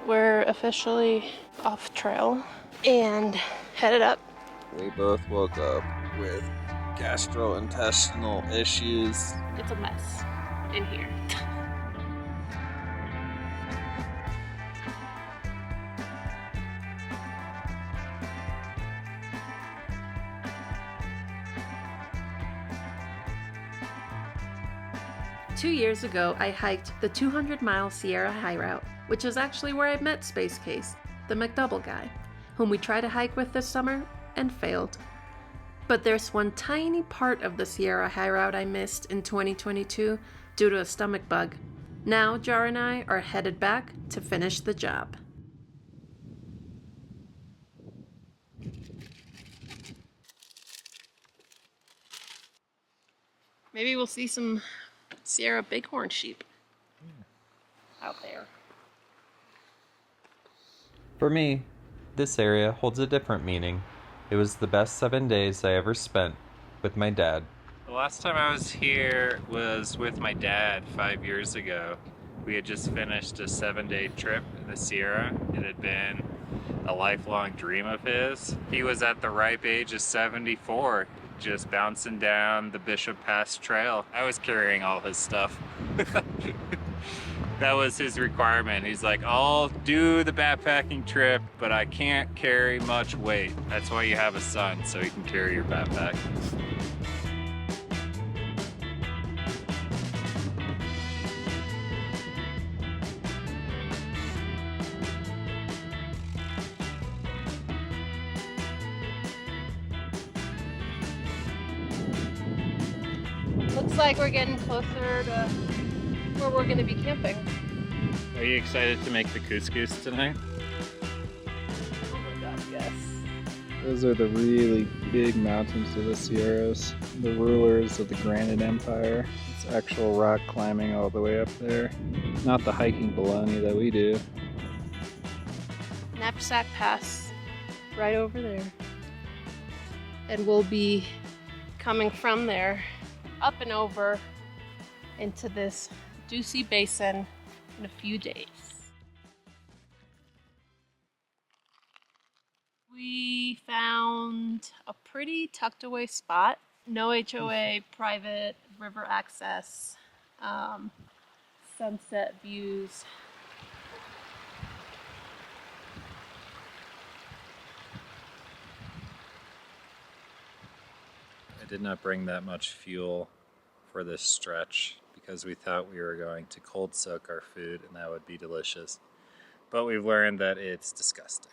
We're officially off trail and headed up. We both woke up with gastrointestinal issues. It's a mess in here. 2 years ago, I hiked the 200-mile Sierra High Route, which is actually where I met Spacecase, the McDouble guy, whom we tried to hike with this summer and failed. But there's one tiny part of the Sierra High Route I missed in 2022 due to a stomach bug. Now, Jar and I are headed back to finish the job. Maybe we'll see some Sierra bighorn sheep out there. For me, this area holds a different meaning. It was the best 7 days I ever spent with my dad. The last time I was here was with my dad 5 years ago. We had just finished a 7-day trip in the Sierra. It had been a lifelong dream of his. He was at the ripe age of 74, just bouncing down the Bishop Pass Trail. I was carrying all his stuff. That was his requirement. He's like, I'll do the backpacking trip, but I can't carry much weight. That's why you have a son, so he can carry your backpack. Looks like we're getting closer to where we're going to be camping. Are you excited to make the couscous tonight? Oh my god, yes. Those are the really big mountains of the Sierras, the rulers of the Granite Empire. It's actual rock climbing all the way up there, not the hiking baloney that we do. Knapsack Pass, right over there. And we'll be coming from there up and over into this Dusy Basin in a few days. We found a pretty tucked away spot. No HOA, private, river access, sunset views. I did not bring that much fuel for this stretch because we thought we were going to cold soak our food and that would be delicious. But we've learned that it's disgusting.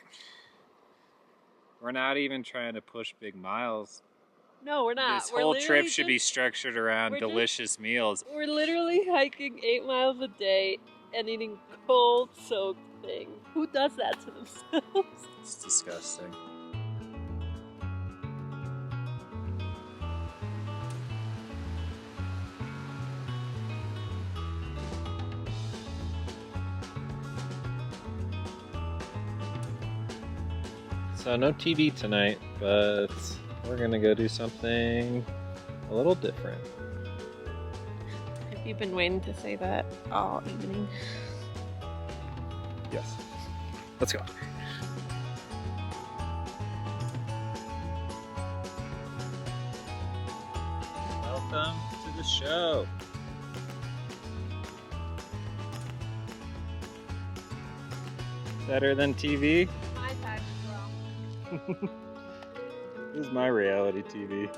We're not even trying to push big miles. No, we're not. This whole trip should be structured around delicious meals. We're literally hiking 8 miles a day and eating cold soaked things. Who does that to themselves? It's disgusting. So no TV tonight, but we're gonna go do something a little different. Have you been waiting to say that all evening? Yes. Let's go. Welcome to the show. Better than TV? My time as well. This is my reality TV.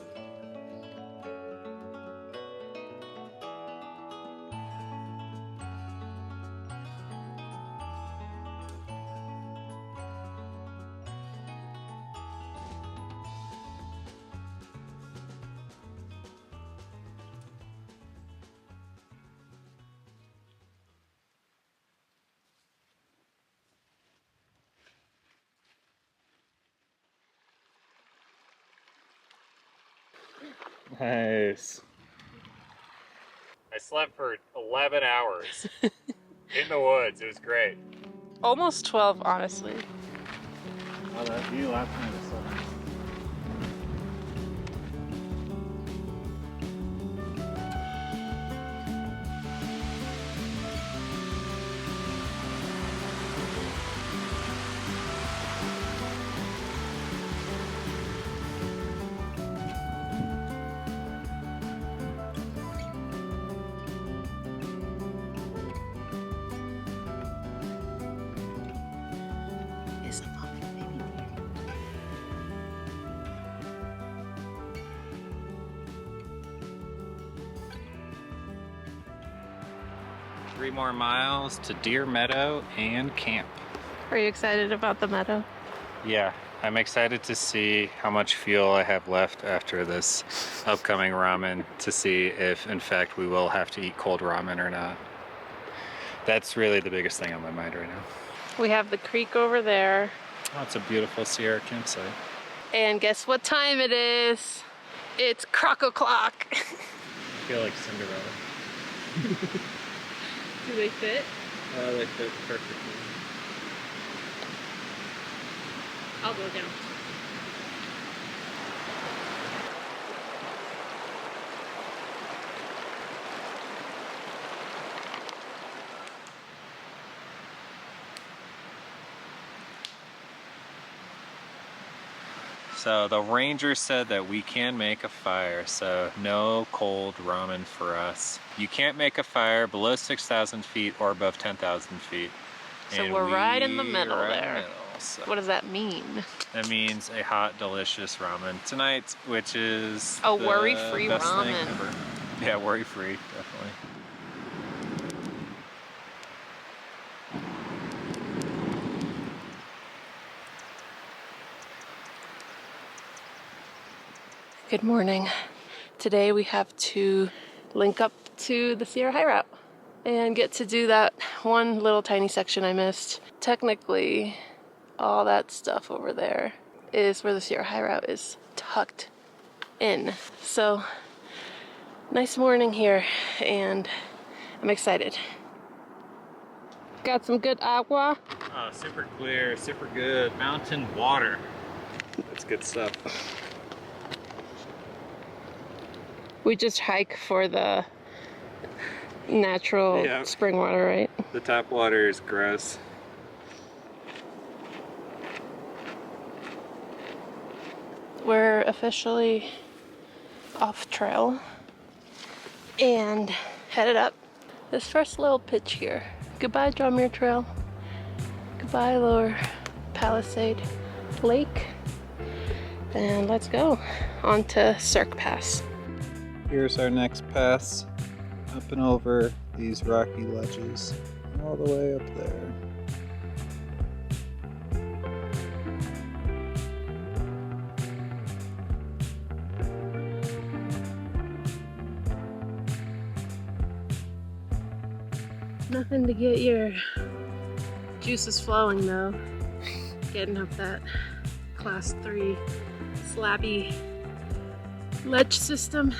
Nice. I slept for 11 hours in the woods. It was great. Almost 12, honestly. Oh, that view last night was so nice. 3 more miles to Deer Meadow and camp. Are you excited about the meadow? Yeah, I'm excited to see how much fuel I have left after this upcoming ramen to see if in fact we will have to eat cold ramen or not. That's really the biggest thing on my mind right now. We have the creek over there. Oh, it's a beautiful Sierra campsite. And guess what time it is? It's croc o'clock. I feel like Cinderella. Do they fit? They fit perfectly. I'll go down. So the ranger said that we can make a fire, so no cold ramen for us. You can't make a fire below 6,000 feet or above 10,000 feet. So And we're right in the we middle are right in there. the middle, so What does that mean? that means a hot, delicious ramen tonight, which is Oh, the worry-free best thing ramen. ever. Yeah, worry-free, definitely. Good morning. Today we have to link up to the Sierra High Route and get to do that one little tiny section I missed. Technically, all that stuff over there is where the Sierra High Route is tucked in. So, nice morning here, and I'm excited. Got some good agua. Oh, super clear, super good. Mountain water. That's good stuff. We just hike for the natural Yeah. spring water, right? The tap water is gross. We're officially off trail and headed up this first little pitch here. Goodbye, John Muir Trail. Goodbye, Lower Palisades Lake. And let's go on to Cirque Pass. Here's our next pass, up and over these rocky ledges, all the way up there. Nothing to get your juices flowing though. Getting up that class 3 slabby ledge system.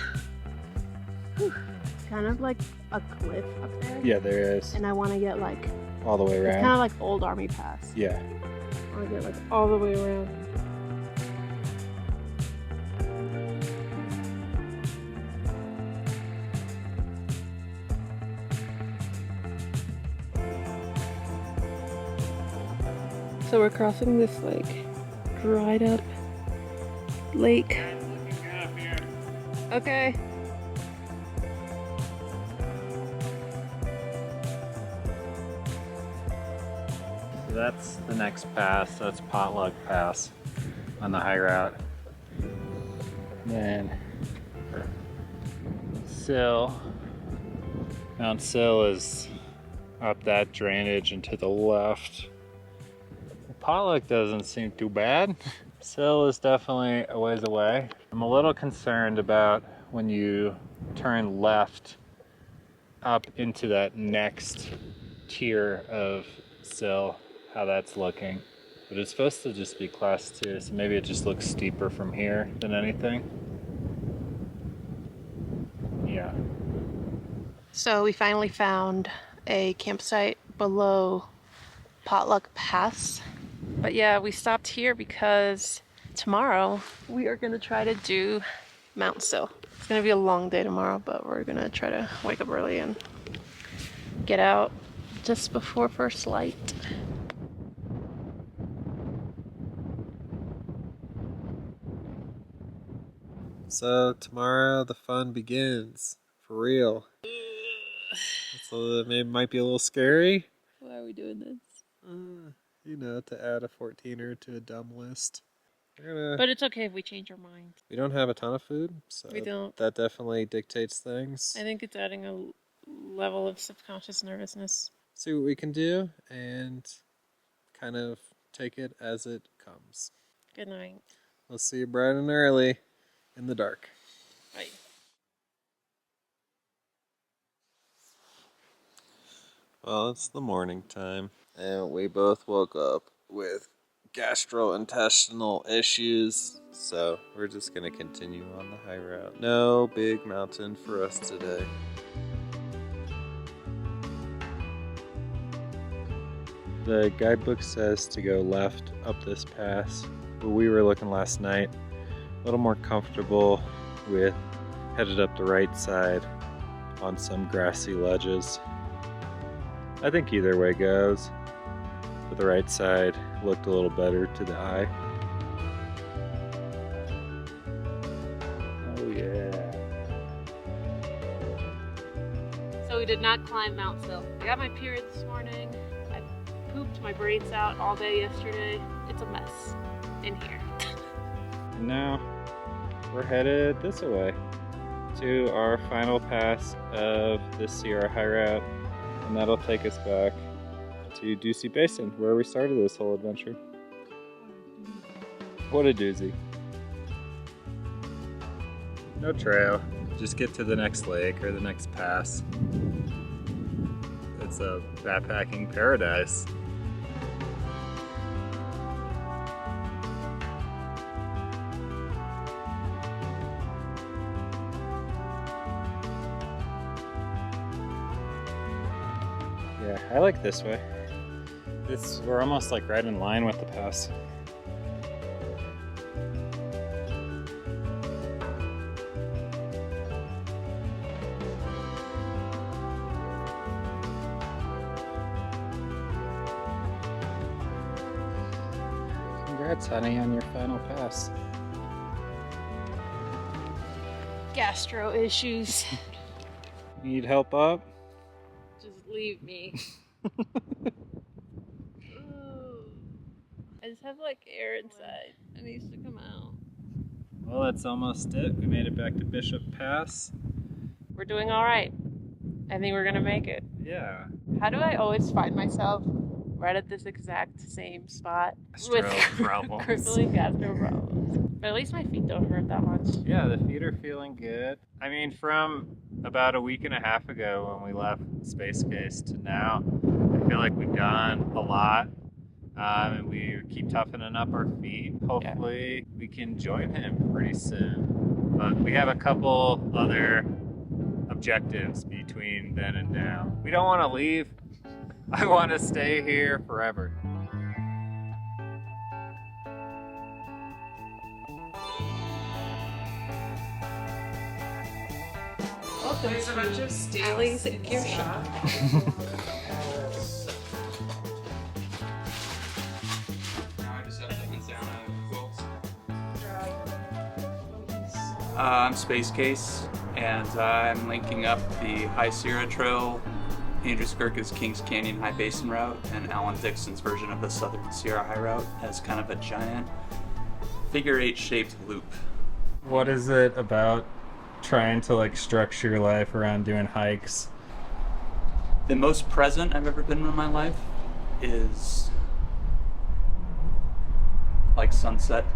Whew. Kind of like a cliff up there. Yeah, there is. And I want to get like, All the way it's around. kind of like Old Army Pass. Yeah. I want to get like all the way around. So we're crossing this like dried up lake. Okay. So that's the next pass. That's Potluck Pass on the high route. Then Sill. Mount Sill is up that drainage and to the left. Potluck doesn't seem too bad. Sill is definitely a ways away. I'm a little concerned about when you turn left up into that next tier of Sill, how that's looking. But it's supposed to just be class 2, so maybe it just looks steeper from here than anything. Yeah. So we finally found a campsite below Potluck Pass. But yeah, we stopped here because tomorrow we are gonna try to do Mount Sill. It's gonna be a long day tomorrow, but we're gonna try to wake up early and get out just before first light. So tomorrow the fun begins, for real. So it might be a little scary. Why are we doing this? You know, to add a 14er to a dumb list. But it's okay if we change our minds. We don't have a ton of food, so We don't. that definitely dictates things. I think it's adding a level of subconscious nervousness. See what we can do and kind of take it as it comes. Good night. We'll see you bright and early in the dark. Bye. Well, it's the morning time, and we both woke up with gastrointestinal issues, so we're just gonna continue on the high route. No big mountain for us today. The guidebook says to go left up this pass, but we were looking last night a little more comfortable with headed up the right side on some grassy ledges. I think either way goes, but the right side looked a little better to the eye. Oh yeah. So we did not climb Mount Sill. I got my period this morning. I pooped my braids out all day yesterday. It's a mess in here. And now we're headed this way to our final pass of the Sierra High Route, and that'll take us back to Dusy Basin, where we started this whole adventure. What a doozy. No trail, just get to the next lake or the next pass. It's a backpacking paradise. Yeah, I like this way. We're almost like right in line with the pass. Congrats, honey, on your final pass. Gastro issues. Need help up? Just leave me. I just have like air inside. It needs to come out. Well, that's almost it. We made it back to Bishop Pass. We're doing all right. I think we're gonna make it. Yeah. How do I always find myself right at this exact same spot with problems. crippling gastro problems? But at least my feet don't hurt that much. Yeah, the feet are feeling good. I mean, from about a week and a half ago when we left Spacecase to now, I feel like we've done a lot. And we keep toughening up our feet. Hopefully we can join him pretty soon. But we have a couple other objectives between then and now. We don't want to leave. I want to stay here forever. There's a bunch of Allie's gear shop. I'm Spacecase, and I'm linking up the High Sierra Trail, Andrew Skirka's Kings Canyon High Basin route, and Alan Dixon's version of the Southern Sierra High Route as kind of a giant figure-8 shaped loop. What is it about trying to like structure your life around doing hikes? The most present I've ever been in my life is like sunset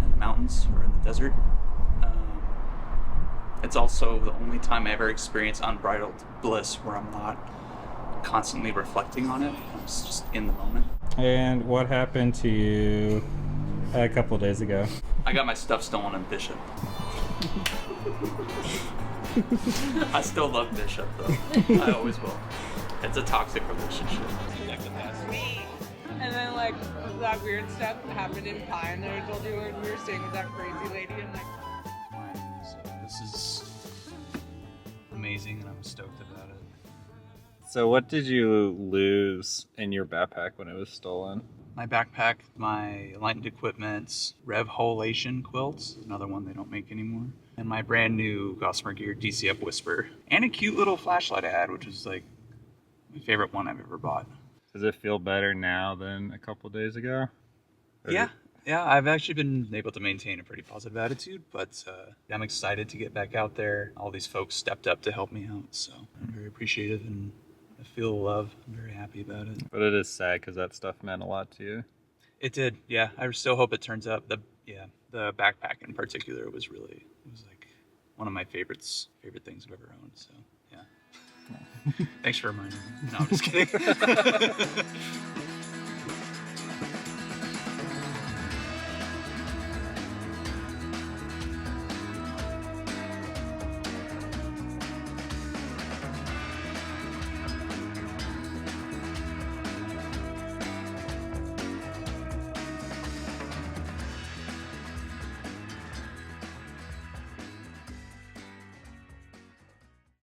in the mountains or in the desert. It's also the only time I ever experience unbridled bliss where I'm not constantly reflecting on it. I'm just in the moment. And what happened to you a couple of days ago? I got my stuff stolen in Bishop. I still love Bishop though. I always will. It's a toxic relationship. And then like that weird stuff happened in Pine that I told you when we were staying with that crazy lady and like. So this is amazing and I'm stoked about it. So what did you lose in your backpack when it was stolen? My backpack, my enlightened equipment, Revholation quilts, another one they don't make anymore, and my brand new Gossamer Gear DCF Whisper, and a cute little flashlight I had, which was like my favorite one I've ever bought. Does it feel better now than a couple days ago? Or Yeah, Yeah, I've actually been able to maintain a pretty positive attitude, but I'm excited to get back out there. All these folks stepped up to help me out, so I'm very appreciative and I feel the love. I'm very happy about it. But it is sad because that stuff meant a lot to you. It did, yeah. I still hope it turns out. The backpack in particular was like one of my favorite things I've ever owned. So yeah. Thanks for reminding me. No, I'm just kidding.